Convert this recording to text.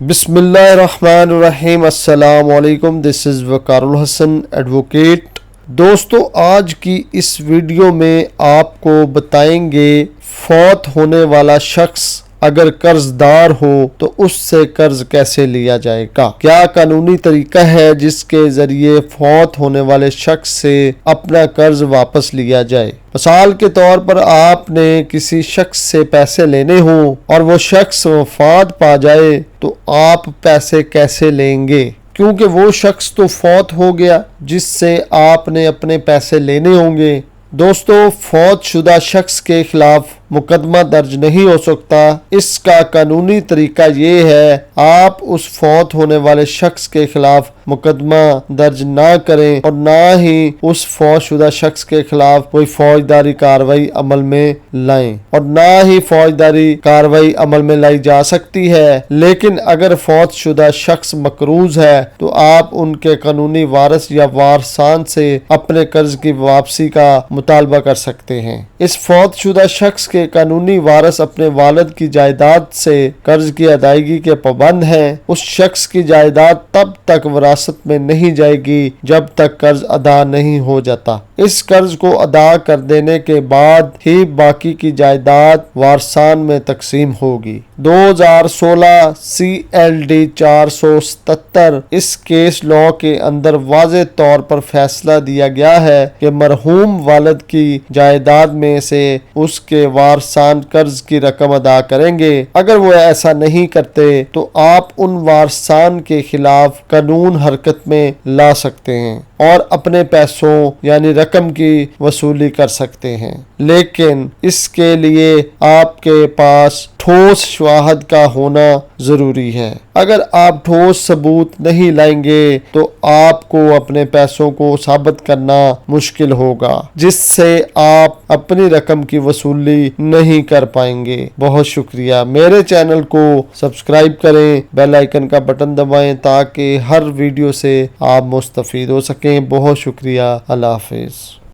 بسم اللہ الرحمن الرحیم۔ السلام علیکم، دس از وقار الحسن ایڈوکیٹ۔ دوستو، آج کی اس ویڈیو میں آپ کو بتائیں گے فوت ہونے والا شخص اگر قرض دار ہو تو اس سے قرض کیسے لیا جائے گا۔ کیا قانونی طریقہ ہے جس کے ذریعے فوت ہونے والے شخص سے اپنا قرض واپس لیا جائے۔ مثال کے طور پر آپ نے کسی شخص سے پیسے لینے ہوں اور وہ شخص وفات پا جائے تو آپ پیسے کیسے لیں گے، کیونکہ وہ شخص تو فوت ہو گیا جس سے آپ نے اپنے پیسے لینے ہوں گے۔ دوستو، فوت شدہ شخص کے خلاف مقدمہ درج نہیں ہو سکتا۔ اس کا قانونی طریقہ یہ ہے، آپ اس فوت ہونے والے شخص کے خلاف مقدمہ درج نہ کریں اور نہ ہی اس فوت شدہ شخص کے خلاف کوئی فوجداری کارروائی عمل میں لائیں، اور نہ ہی فوجداری کارروائی عمل میں لائی جا سکتی ہے۔ لیکن اگر فوت شدہ شخص مقروض ہے تو آپ ان کے قانونی وارث یا وارثان سے اپنے قرض کی واپسی کا مطالبہ کر سکتے ہیں۔ اس فوت شدہ شخص کے قانونی وارث اپنے والد کی جائیداد سے قرض کی ادائیگی کے پابند ہیں۔ اس شخص کی جائیداد تب تک وراثت میں نہیں جائے گی جب تک قرض ادا نہیں ہو جاتا۔ اس قرض کو ادا کر دینے کے بعد ہی باقی کی جائیداد وارثان میں تقسیم ہوگی۔ 2016 CLD 477 اس کیس لا کے اندر واضح طور پر فیصلہ دیا گیا ہے کہ مرحوم والد کی جائیداد میں سے اس کے وارثان قرض کی رقم ادا کریں گے۔ اگر وہ ایسا نہیں کرتے تو آپ ان وارثان کے خلاف قانون حرکت میں لا سکتے ہیں اور اپنے پیسوں یعنی رقم کی وصولی کر سکتے ہیں، لیکن اس کے لیے آپ کے پاس ٹھوس شواہد کا ہونا ضروری ہے۔ اگر آپ ٹھوس ثبوت نہیں لائیں گے تو آپ کو اپنے پیسوں کو ثابت کرنا مشکل ہوگا، جس سے آپ اپنی رقم کی وصولی نہیں کر پائیں گے۔ بہت شکریہ۔ میرے چینل کو سبسکرائب کریں، بیل آئیکن کا بٹن دبائیں تاکہ ہر ویڈیو سے آپ مستفید ہو سکیں۔ بہت شکریہ۔ اللہ حافظ۔